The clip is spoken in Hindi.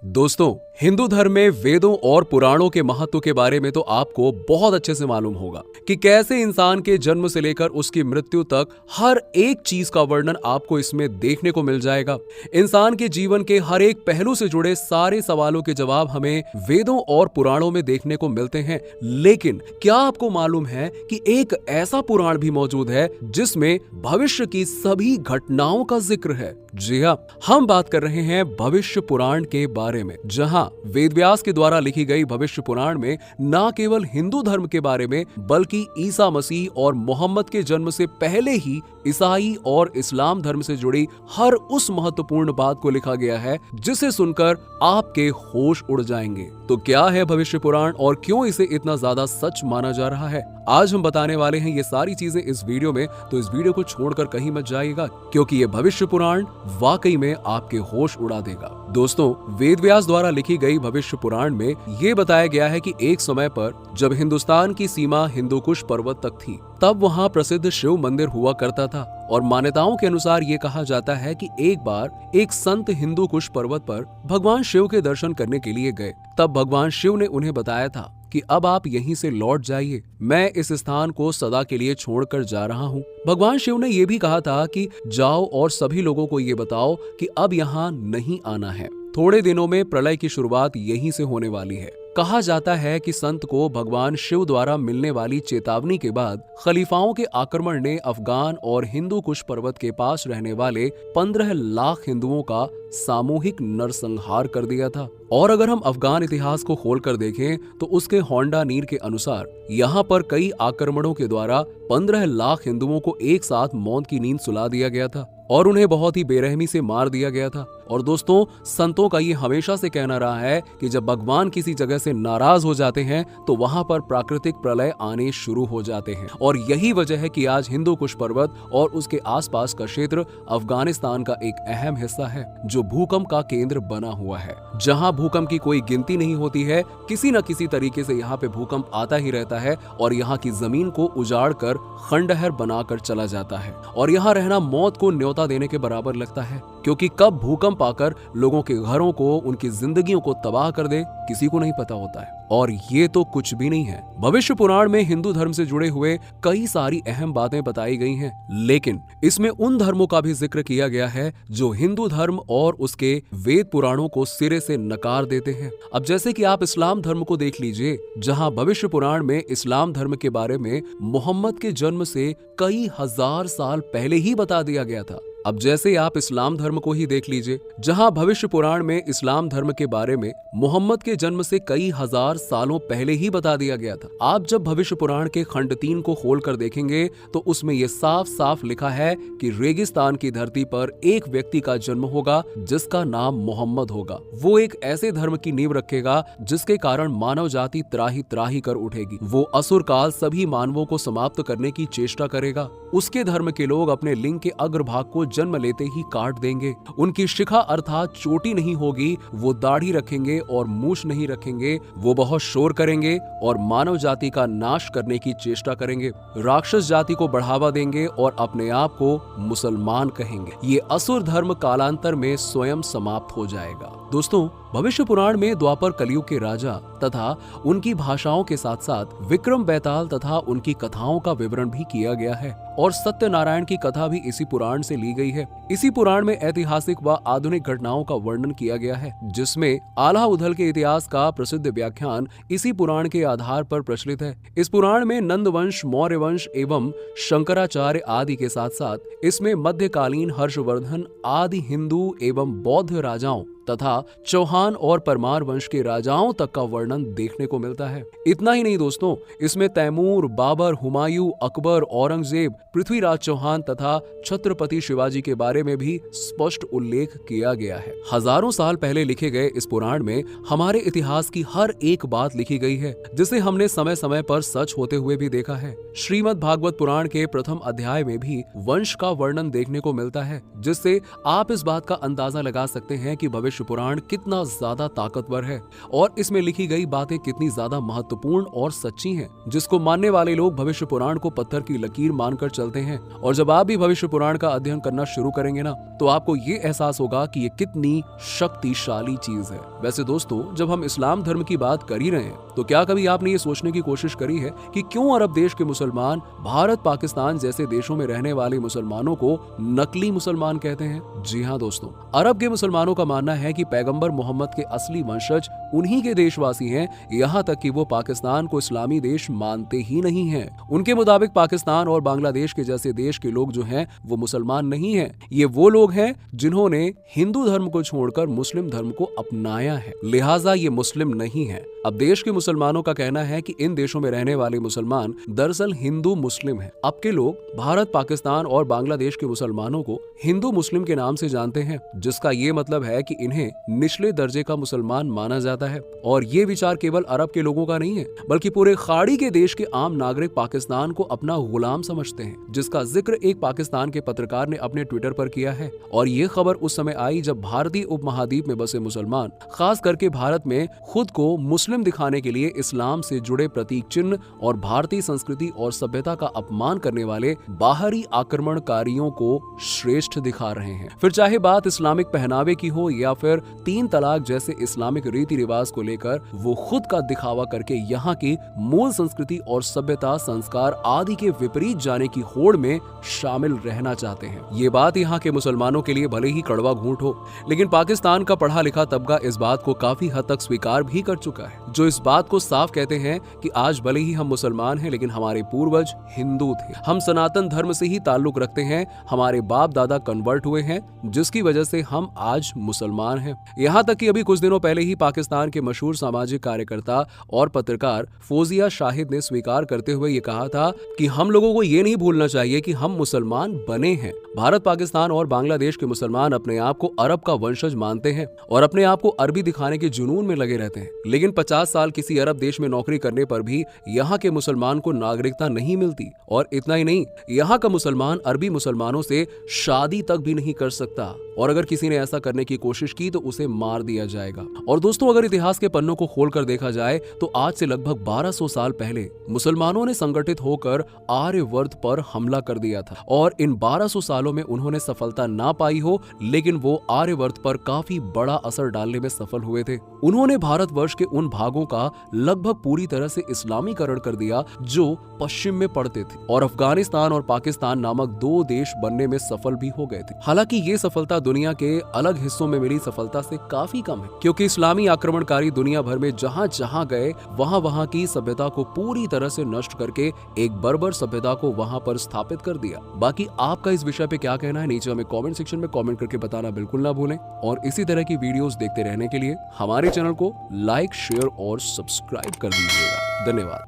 दोस्तों, हिंदू धर्म में वेदों और पुराणों के महत्व के बारे में तो आपको बहुत अच्छे से मालूम होगा कि कैसे इंसान के जन्म से लेकर उसकी मृत्यु तक हर एक चीज का वर्णन आपको इसमें देखने को मिल जाएगा। इंसान के जीवन के हर एक पहलू से जुड़े सारे सवालों के जवाब हमें वेदों और पुराणों में देखने को मिलते हैं। लेकिन क्या आपको मालूम है कि एक ऐसा पुराण भी मौजूद है जिसमें भविष्य की सभी घटनाओं का जिक्र है? जी हाँ, हम बात कर रहे हैं भविष्य पुराण के बारे में, जहां वेदव्यास के द्वारा लिखी गई भविष्य पुराण में न केवल हिंदू धर्म के बारे में बल्कि ईसा मसीह और मोहम्मद के जन्म से पहले ही ईसाई और इस्लाम धर्म से जुड़ी हर उस महत्वपूर्ण बात को लिखा गया है जिसे सुनकर आपके होश उड़ जाएंगे। तो क्या है भविष्य पुराण और क्यों इसे इतना ज्यादा सच माना जा रहा है? आज हम बताने वाले हैं ये सारी चीजें इस वीडियो में, तो इस वीडियो को छोड़कर कहीं मत जाइएगा क्योंकि ये भविष्य पुराण वाकई में आपके होश उड़ा देगा। दोस्तों, वेदव्यास द्वारा लिखी गई भविष्य पुराण में ये बताया गया है कि एक समय पर जब हिंदुस्तान की सीमा हिंदुकुश पर्वत तक थी, तब वहाँ प्रसिद्ध शिव मंदिर हुआ करता था और मान्यताओं के अनुसार ये कहा जाता है कि एक बार एक संत हिंदुकुश पर्वत पर भगवान शिव के दर्शन करने के लिए गए। तब भगवान शिव ने उन्हें बताया था कि अब आप यहीं से लौट जाइए, मैं इस स्थान को सदा के लिए छोड़कर जा रहा हूँ। भगवान शिव ने यह भी कहा था कि जाओ और सभी लोगों को ये बताओ कि अब यहाँ नहीं आना है, थोड़े दिनों में प्रलय की शुरुआत यहीं से होने वाली है। कहा जाता है कि संत को भगवान शिव द्वारा मिलने वाली चेतावनी के बाद खलीफाओं के आक्रमण ने अफगान और हिंदू कुश पर्वत के पास रहने वाले 15 लाख हिंदुओं का सामूहिक नरसंहार कर दिया था। और अगर हम अफगान इतिहास को खोलकर देखें तो उसके होंडा नीर के अनुसार यहाँ पर कई आक्रमणों के द्वारा 15 लाख हिंदुओं को एक साथ मौत की नींद सुला दिया गया था और उन्हें बहुत ही बेरहमी से मार दिया गया था। और दोस्तों, संतों का ये हमेशा से कहना रहा है कि जब भगवान किसी जगह से नाराज हो जाते हैं तो वहां पर प्राकृतिक प्रलय आने शुरू हो जाते हैं। और यही वजह है कि आज हिंदू कुश पर्वत और उसके आसपास का क्षेत्र अफगानिस्तान का एक अहम हिस्सा है जो भूकंप का केंद्र बना हुआ है। जहां भूकंप की कोई गिनती नहीं होती है, किसी न किसी तरीके से यहाँ पे भूकंप आता ही रहता है और यहाँ की जमीन को उजाड़ कर खंडहर बनाकर चला जाता है। और यहाँ रहना मौत को न्योता देने के बराबर लगता है, क्योंकि कब भूकंप आकर लोगों के घरों को, उनकी जिंदगियों को तबाह कर दे, किसी को नहीं पता होता है। और ये तो कुछ भी नहीं है। भविष्य पुराण में हिंदू धर्म से जुड़े हुए कई सारी अहम बातें बताई गई हैं, लेकिन इसमें उन धर्मों का भी जिक्र किया गया है जो हिंदू धर्म और उसके वेद पुराणों को सिरे से नकार देते हैं। अब जैसे कि आप इस्लाम धर्म को देख लीजिए, जहां भविष्य पुराण में इस्लाम धर्म के बारे में मोहम्मद के जन्म से कई हजार साल पहले ही बता दिया गया था। अब जैसे आप इस्लाम धर्म को ही देख लीजिए, जहां भविष्य पुराण में इस्लाम धर्म के बारे में मोहम्मद के जन्म से कई हजार सालों पहले ही बता दिया गया था। आप जब भविष्य पुराण के खंड 3 को खोलकर देखेंगे तो उसमें यह साफ साफ लिखा है कि रेगिस्तान की धरती पर एक व्यक्ति का जन्म होगा जिसका नाम मोहम्मद होगा। वो एक ऐसे धर्म की नींव रखेगा जिसके कारण मानव जाति त्राही त्राही कर उठेगी। वो असुर काल सभी मानवों को समाप्त करने की चेष्टा करेगा। उसके धर्म के लोग अपने लिंग के अग्रभाग को जन्म लेते ही काट देंगे। उनकी शिखा अर्थात चोटी नहीं होगी, वो दाढ़ी रखेंगे और मूछ नहीं रखेंगे। वो बहुत शोर करेंगे और मानव जाति का नाश करने की चेष्टा करेंगे। राक्षस जाति को बढ़ावा देंगे और अपने आप को मुसलमान कहेंगे। ये असुर धर्म कालांतर में स्वयं समाप्त हो जाएगा। दोस्तों, भविष्य पुराण में द्वापर कलयुग के राजा तथा उनकी भाषाओं के साथ साथ विक्रम बेताल तथा उनकी कथाओं का विवरण भी किया गया है और सत्यनारायण की कथा भी इसी पुराण से ली गई है। इसी पुराण में ऐतिहासिक व आधुनिक घटनाओं का वर्णन किया गया है, जिसमें आला उधल के इतिहास का प्रसिद्ध व्याख्यान इसी पुराण के आधार पर प्रचलित है। इस पुराण में नंद वंश, मौर्य वंश एवं शंकराचार्य आदि के साथ साथ इसमें मध्यकालीन हर्षवर्धन आदि हिंदू एवं बौद्ध राजाओं तथा चौहान और परमार वंश के राजाओं तक का वर्णन देखने को मिलता है। इतना ही नहीं दोस्तों, इसमें तैमूर, बाबर, हुमायूं, अकबर, औरंगजेब, पृथ्वीराज चौहान तथा छत्रपति शिवाजी के बारे में भी स्पष्ट उल्लेख किया गया है। हजारों साल पहले लिखे गए इस पुराण में हमारे इतिहास की हर एक बात लिखी गई है, जिसे हमने समय समय पर सच होते हुए भी देखा है। श्रीमद् भागवत पुराण के प्रथम अध्याय में भी वंश का वर्णन देखने को मिलता है, जिससे आप इस बात का अंदाजा लगा सकते हैं कि भविष्य भविष्य पुराण कितना ज्यादा ताकतवर है और इसमें लिखी गई बातें कितनी ज्यादा महत्वपूर्ण और सच्ची हैं, जिसको मानने वाले लोग भविष्य पुराण को पत्थर की लकीर मानकर चलते हैं। और जब आप भी भविष्य पुराण का अध्ययन करना शुरू करेंगे ना, तो आपको ये एहसास होगा कि ये कितनी शक्तिशाली चीज है। वैसे दोस्तों, जब हम इस्लाम धर्म की बात कर ही रहे हैं, तो क्या कभी आपने ये सोचने की कोशिश करी है कि क्यों अरब देश के मुसलमान भारत पाकिस्तान जैसे देशों में रहने वाले मुसलमानों को नकली मुसलमान कहते हैं? जी हाँ दोस्तों, अरब के मुसलमानों का मानना है कि पैगंबर मोहम्मद के असली वंशज उन्हीं के देशवासी हैं, यहाँ तक कि वो पाकिस्तान को इस्लामी देश मानते ही नहीं हैं। उनके मुताबिक पाकिस्तान और बांग्लादेश के जैसे देश के लोग जो हैं वो मुसलमान नहीं हैं। ये वो लोग हैं जिन्होंने हिंदू धर्म को छोड़कर मुस्लिम धर्म को अपनाया है, लिहाजा ये मुस्लिम नहीं है। अब देश के मुसलमानों का कहना है कि इन देशों में रहने वाले मुसलमान दरअसल हिंदू मुस्लिम हैं। अब के लोग भारत, पाकिस्तान और बांग्लादेश के मुसलमानों को हिंदू मुस्लिम के नाम से जानते हैं, जिसका ये मतलब है कि इन्हें निचले दर्जे का मुसलमान माना जाता है। और ये विचार केवल अरब के लोगों का नहीं है, बल्कि पूरे खाड़ी के देश के आम नागरिक पाकिस्तान को अपना गुलाम समझते हैं, जिसका जिक्र एक पाकिस्तान के पत्रकार ने अपने ट्विटर पर किया है। और ये खबर उस समय आई जब भारतीय उपमहाद्वीप में बसे मुसलमान, खास करके भारत में खुद को मुस्लिम दिखाने के लिए इस्लाम से जुड़े प्रतीक चिन्ह और भारतीय संस्कृति और सभ्यता का अपमान करने वाले बाहरी आक्रमणकारियों को श्रेष्ठ दिखा रहे हैं। फिर चाहे बात इस्लामिक पहनावे की हो या फिर 3 तलाक जैसे इस्लामिक रीति रिवाज को लेकर वो खुद का दिखावा करके यहाँ की मूल संस्कृति और सभ्यता, संस्कार आदि के विपरीत जाने की होड़ में शामिल रहना चाहते हैं। ये बात यहाँ के मुसलमानों के लिए भले ही कड़वा घूंट हो, लेकिन पाकिस्तान का पढ़ा लिखा तबका इस बात को काफी हद तक स्वीकार भी कर चुका है, जो इस बात को साफ कहते हैं कि आज भले ही हम मुसलमान हैं, लेकिन हमारे पूर्वज हिंदू थे। हम सनातन धर्म से ही ताल्लुक रखते हैं, हमारे बाप दादा कन्वर्ट हुए हैं, जिसकी वजह से हम आज मुसलमान हैं। यहाँ तक कि अभी कुछ दिनों पहले ही पाकिस्तान के मशहूर सामाजिक कार्यकर्ता और पत्रकार फौजिया शाहिद ने स्वीकार करते हुए ये कहा था कि हम लोगों को ये नहीं भूलना चाहिए कि हम मुसलमान बने हैं। भारत, पाकिस्तान और बांग्लादेश के मुसलमान अपने आप को अरब का वंशज मानते हैं और अपने आप को अरबी दिखाने के जुनून में लगे रहते हैं, लेकिन 50 साल किसी अरब देश में नौकरी करने पर भी यहाँ के मुसलमान को नागरिकता नहीं मिलती। और इतना ही नहीं, यहाँ का मुसलमान अरबी मुसलमानों से शादी तक भी नहीं कर सकता, और अगर किसी ने ऐसा करने की कोशिश की तो उसे मार दिया जाएगा। और दोस्तों, अगर इतिहास के पन्नों को खोलकर देखा जाए तो आज से लगभग 1200 साल पहले मुसलमानों ने संगठित होकर आर्यवर्त पर हमला कर दिया था, और इन 1200 सालों में उन्होंने सफलता ना पाई हो, लेकिन वो आर्यवर्त पर काफी बड़ा असर डालने में सफल हुए थे। उन्होंने भारतवर्ष के उन भागों का लगभग पूरी तरह से इस्लामीकरण कर दिया जो पश्चिम में पड़ते थे, और अफगानिस्तान और पाकिस्तान नामक 2 देश बनने में सफल भी हो गए थे। हालांकि ये सफलता दुनिया के अलग हिस्सों में मिली सफलता से काफी कम है, क्योंकि इस्लामी आक्रमणकारी दुनिया भर में जहां जहां गए वहां की सभ्यता को पूरी तरह से नष्ट करके एक बर्बर सभ्यता को वहां पर स्थापित कर दिया। बाकी आपका इस विषय पे क्या कहना है, नीचे हमें कमेंट सेक्शन में कमेंट करके बताना बिल्कुल ना भूलें। और इसी तरह की वीडियोस देखते रहने के लिए हमारे चैनल को लाइक, शेयर और सब्सक्राइब कर दीजिएगा। धन्यवाद।